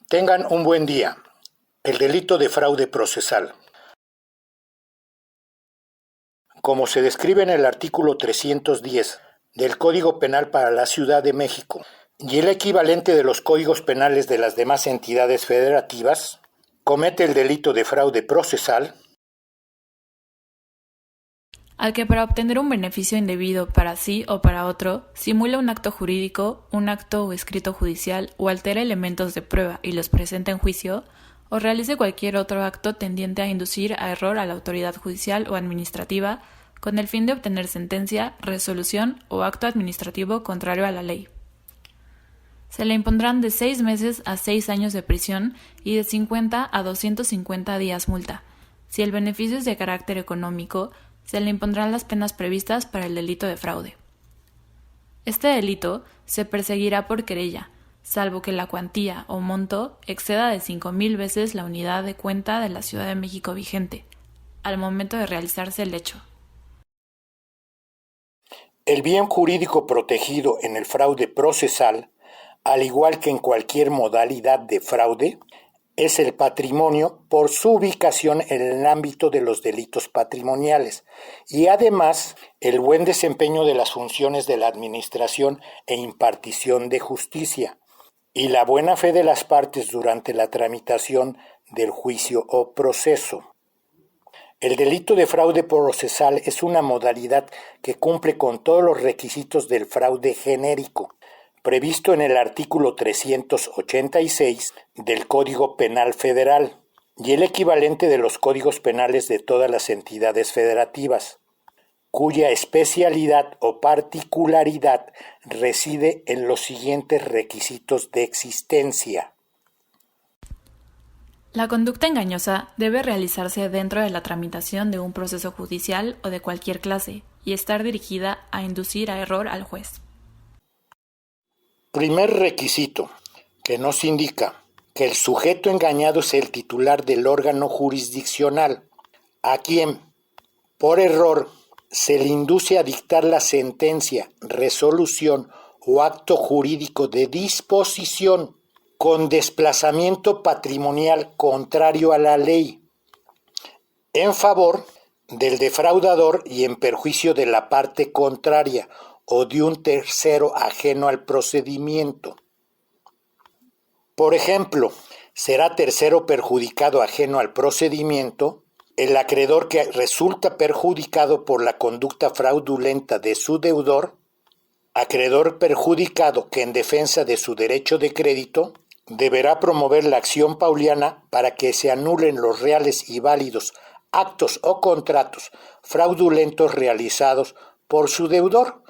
Tengan un buen día. El delito de fraude procesal. Como se describe en el artículo 310 del Código Penal para la Ciudad de México y el equivalente de los códigos penales de las demás entidades federativas, comete el delito de fraude procesal al que para obtener un beneficio indebido para sí o para otro, simula un acto jurídico, un acto o escrito judicial o altera elementos de prueba y los presenta en juicio, o realice cualquier otro acto tendiente a inducir a error a la autoridad judicial o administrativa con el fin de obtener sentencia, resolución o acto administrativo contrario a la ley. Se le impondrán de 6 meses a 6 años de prisión y de 50 a 250 días multa. Si el beneficio es de carácter económico, se le impondrán las penas previstas para el delito de fraude. Este delito se perseguirá por querella, salvo que la cuantía o monto exceda de 5,000 veces la unidad de cuenta de la Ciudad de México vigente, al momento de realizarse el hecho. El bien jurídico protegido en el fraude procesal, al igual que en cualquier modalidad de fraude, es el patrimonio por su ubicación en el ámbito de los delitos patrimoniales y además el buen desempeño de las funciones de la administración e impartición de justicia y la buena fe de las partes durante la tramitación del juicio o proceso. El delito de fraude procesal es una modalidad que cumple con todos los requisitos del fraude genérico, previsto en el artículo 386 del Código Penal Federal y el equivalente de los códigos penales de todas las entidades federativas, cuya especialidad o particularidad reside en los siguientes requisitos de existencia. La conducta engañosa debe realizarse dentro de la tramitación de un proceso judicial o de cualquier clase y estar dirigida a inducir a error al juez. Primer requisito, que nos indica que el sujeto engañado es el titular del órgano jurisdiccional, a quien, por error, se le induce a dictar la sentencia, resolución o acto jurídico de disposición con desplazamiento patrimonial contrario a la ley, en favor del defraudador y en perjuicio de la parte contraria o de un tercero ajeno al procedimiento. Por ejemplo, será tercero perjudicado ajeno al procedimiento el acreedor que resulta perjudicado por la conducta fraudulenta de su deudor, acreedor perjudicado que en defensa de su derecho de crédito deberá promover la acción pauliana para que se anulen los reales y válidos actos o contratos fraudulentos realizados por su deudor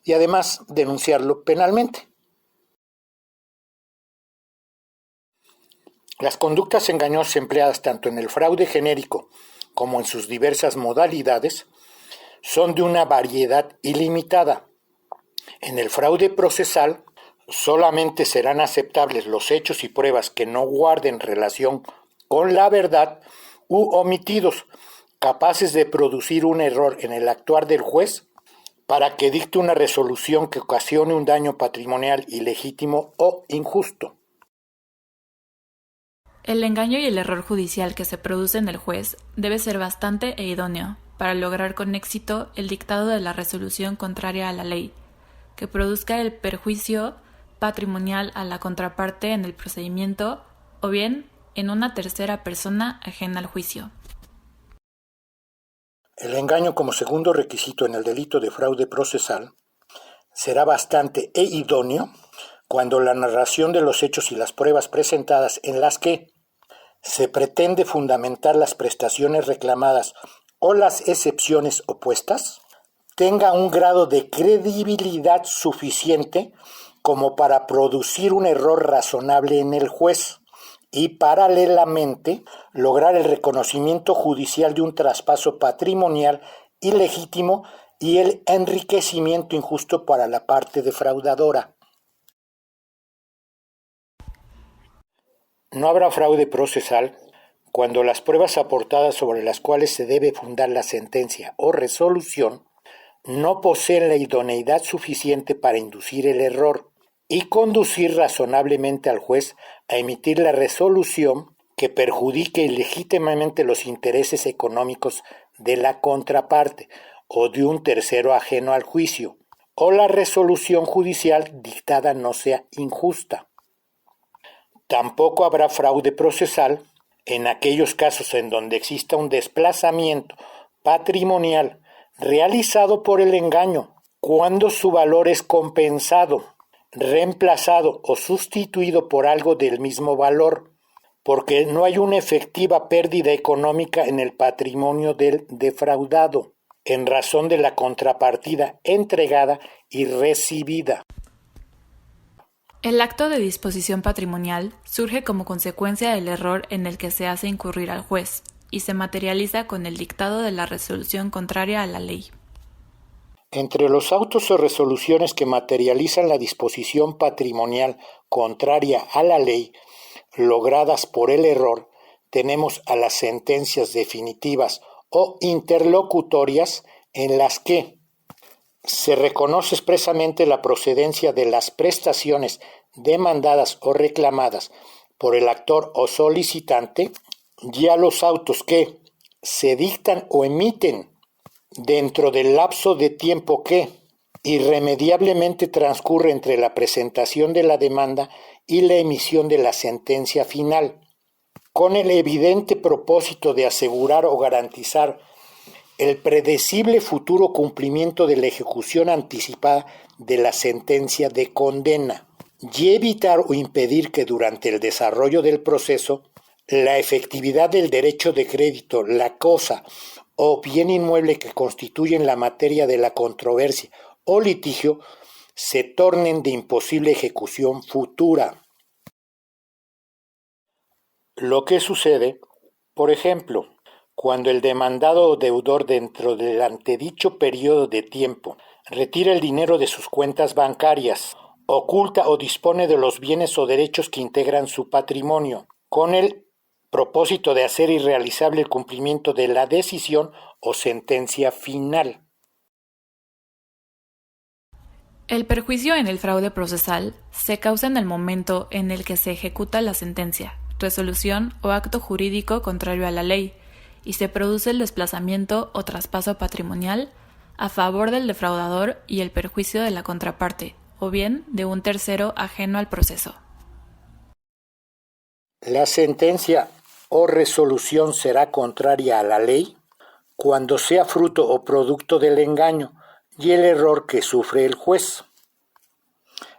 y además denunciarlo penalmente. Las conductas engañosas empleadas tanto en el fraude genérico como en sus diversas modalidades son de una variedad ilimitada. En el fraude procesal solamente serán aceptables los hechos y pruebas que no guarden relación con la verdad u omitidos, capaces de producir un error en el actuar del juez para que dicte una resolución que ocasione un daño patrimonial ilegítimo o injusto. El engaño y el error judicial que se produce en el juez debe ser bastante e idóneo para lograr con éxito el dictado de la resolución contraria a la ley, que produzca el perjuicio patrimonial a la contraparte en el procedimiento o bien en una tercera persona ajena al juicio. El engaño como segundo requisito en el delito de fraude procesal será bastante e idóneo cuando la narración de los hechos y las pruebas presentadas en las que se pretende fundamentar las prestaciones reclamadas o las excepciones opuestas tenga un grado de credibilidad suficiente como para producir un error razonable en el juez y paralelamente lograr el reconocimiento judicial de un traspaso patrimonial ilegítimo y el enriquecimiento injusto para la parte defraudadora. No habrá fraude procesal cuando las pruebas aportadas sobre las cuales se debe fundar la sentencia o resolución no poseen la idoneidad suficiente para inducir el error y conducir razonablemente al juez a emitir la resolución que perjudique ilegítimamente los intereses económicos de la contraparte o de un tercero ajeno al juicio, o la resolución judicial dictada no sea injusta. Tampoco habrá fraude procesal en aquellos casos en donde exista un desplazamiento patrimonial realizado por el engaño, cuando su valor es compensado, reemplazado o sustituido por algo del mismo valor, porque no hay una efectiva pérdida económica en el patrimonio del defraudado, en razón de la contrapartida entregada y recibida. El acto de disposición patrimonial surge como consecuencia del error en el que se hace incurrir al juez y se materializa con el dictado de la resolución contraria a la ley. Entre los autos o resoluciones que materializan la disposición patrimonial contraria a la ley, logradas por el error, tenemos a las sentencias definitivas o interlocutorias en las que se reconoce expresamente la procedencia de las prestaciones demandadas o reclamadas por el actor o solicitante, y a los autos que se dictan o emiten dentro del lapso de tiempo que irremediablemente transcurre entre la presentación de la demanda y la emisión de la sentencia final, con el evidente propósito de asegurar o garantizar el predecible futuro cumplimiento de la ejecución anticipada de la sentencia de condena y evitar o impedir que durante el desarrollo del proceso la efectividad del derecho de crédito, la cosa o bien inmueble que constituyen la materia de la controversia o litigio se tornen de imposible ejecución futura. Lo que sucede, por ejemplo, cuando el demandado o deudor dentro del antedicho periodo de tiempo retira el dinero de sus cuentas bancarias, oculta o dispone de los bienes o derechos que integran su patrimonio, con el propósito de hacer irrealizable el cumplimiento de la decisión o sentencia final. El perjuicio en el fraude procesal se causa en el momento en el que se ejecuta la sentencia, resolución o acto jurídico contrario a la ley, y se produce el desplazamiento o traspaso patrimonial a favor del defraudador y el perjuicio de la contraparte, o bien de un tercero ajeno al proceso. La sentencia o resolución será contraria a la ley cuando sea fruto o producto del engaño y el error que sufre el juez.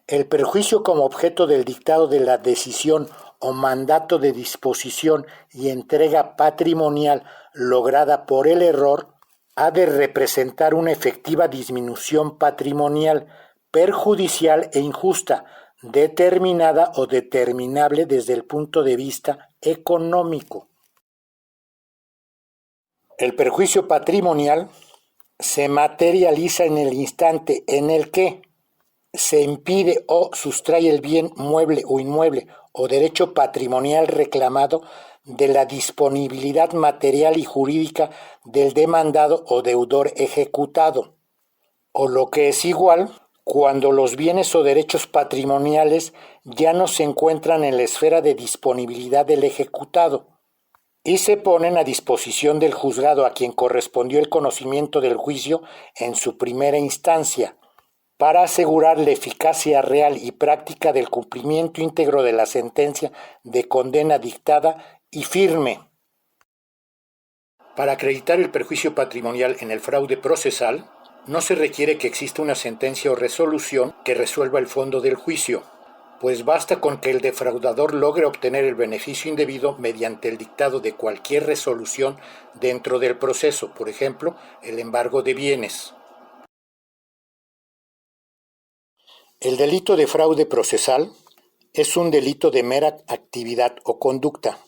El perjuicio como objeto del dictado de la decisión o mandato de disposición y entrega patrimonial lograda por el error ha de representar una efectiva disminución patrimonial, perjudicial e injusta, determinada o determinable desde el punto de vista económico. El perjuicio patrimonial se materializa en el instante en el que se impide o sustrae el bien mueble o inmueble o derecho patrimonial reclamado de la disponibilidad material y jurídica del demandado o deudor ejecutado, o lo que es igual, cuando los bienes o derechos patrimoniales ya no se encuentran en la esfera de disponibilidad del ejecutado y se ponen a disposición del juzgado a quien correspondió el conocimiento del juicio en su primera instancia, para asegurar la eficacia real y práctica del cumplimiento íntegro de la sentencia de condena dictada y firme. Para acreditar el perjuicio patrimonial en el fraude procesal, no se requiere que exista una sentencia o resolución que resuelva el fondo del juicio, pues basta con que el defraudador logre obtener el beneficio indebido mediante el dictado de cualquier resolución dentro del proceso, por ejemplo, el embargo de bienes. El delito de fraude procesal es un delito de mera actividad o conducta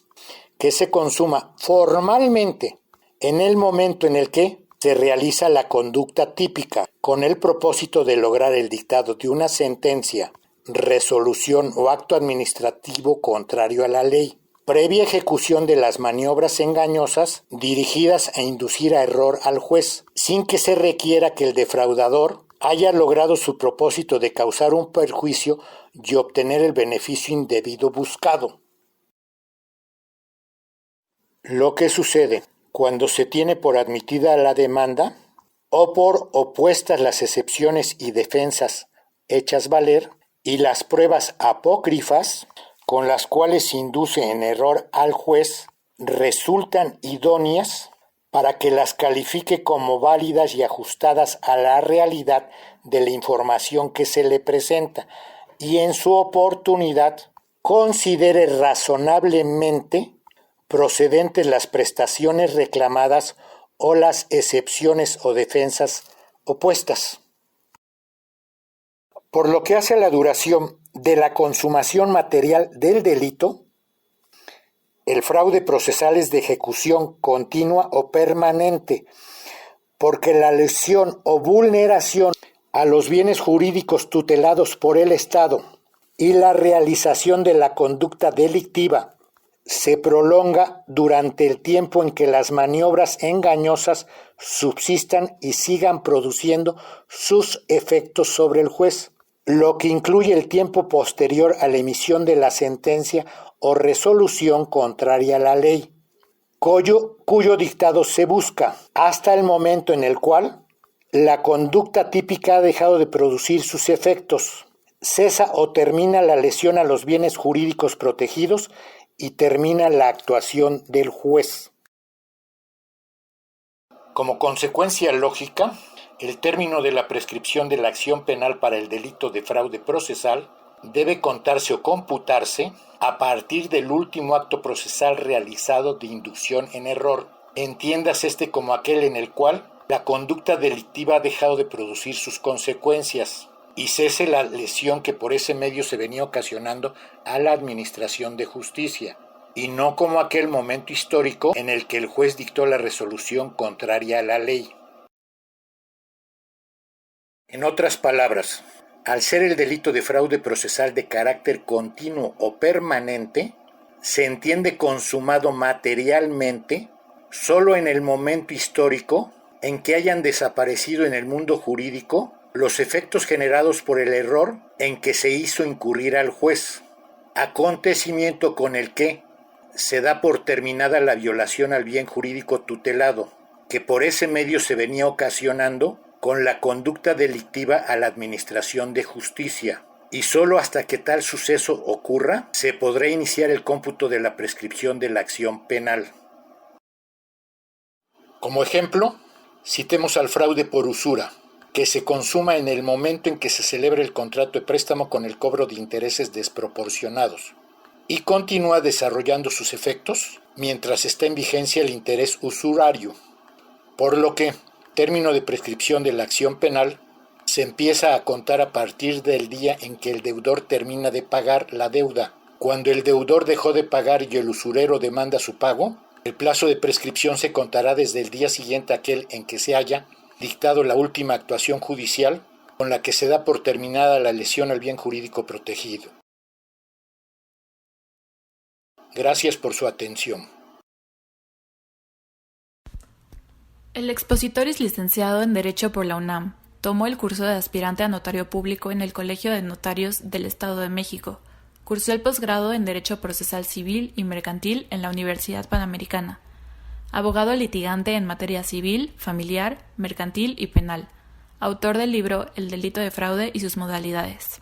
que se consuma formalmente en el momento en el que se realiza la conducta típica con el propósito de lograr el dictado de una sentencia, resolución o acto administrativo contrario a la ley, previa ejecución de las maniobras engañosas dirigidas a inducir a error al juez, sin que se requiera que el defraudador haya logrado su propósito de causar un perjuicio y obtener el beneficio indebido buscado. Lo que sucede cuando se tiene por admitida la demanda o por opuestas las excepciones y defensas hechas valer y las pruebas apócrifas con las cuales se induce en error al juez resultan idóneas para que las califique como válidas y ajustadas a la realidad de la información que se le presenta y en su oportunidad considere razonablemente procedentes las prestaciones reclamadas o las excepciones o defensas opuestas. Por lo que hace a la duración de la consumación material del delito, el fraude procesal es de ejecución continua o permanente, porque la lesión o vulneración a los bienes jurídicos tutelados por el Estado y la realización de la conducta delictiva se prolonga durante el tiempo en que las maniobras engañosas subsistan y sigan produciendo sus efectos sobre el juez, lo que incluye el tiempo posterior a la emisión de la sentencia o resolución contraria a la ley, cuyo dictado se busca, hasta el momento en el cual la conducta típica ha dejado de producir sus efectos, cesa o termina la lesión a los bienes jurídicos protegidos y termina la actuación del juez. Como consecuencia lógica, el término de la prescripción de la acción penal para el delito de fraude procesal debe contarse o computarse a partir del último acto procesal realizado de inducción en error. Entiéndase este como aquel en el cual la conducta delictiva ha dejado de producir sus consecuencias y cese la lesión que por ese medio se venía ocasionando a la administración de justicia, y no como aquel momento histórico en el que el juez dictó la resolución contraria a la ley. En otras palabras, al ser el delito de fraude procesal de carácter continuo o permanente, se entiende consumado materialmente solo en el momento histórico en que hayan desaparecido en el mundo jurídico los efectos generados por el error en que se hizo incurrir al juez, acontecimiento con el que se da por terminada la violación al bien jurídico tutelado, que por ese medio se venía ocasionando con la conducta delictiva a la administración de justicia, y solo hasta que tal suceso ocurra se podrá iniciar el cómputo de la prescripción de la acción penal. Como ejemplo, citemos al fraude por usura, que se consuma en el momento en que se celebra el contrato de préstamo con el cobro de intereses desproporcionados y continúa desarrollando sus efectos mientras está en vigencia el interés usurario, por lo que término de prescripción de la acción penal se empieza a contar a partir del día en que el deudor termina de pagar la deuda. Cuando el deudor dejó de pagar y el usurero demanda su pago, el plazo de prescripción se contará desde el día siguiente a aquel en que se haya dictado la última actuación judicial con la que se da por terminada la lesión al bien jurídico protegido. Gracias por su atención. El expositor es licenciado en Derecho por la UNAM. Tomó el curso de aspirante a notario público en el Colegio de Notarios del Estado de México. Cursó el posgrado en Derecho Procesal Civil y Mercantil en la Universidad Panamericana. Abogado litigante en materia civil, familiar, mercantil y penal. Autor del libro El delito de fraude y sus modalidades.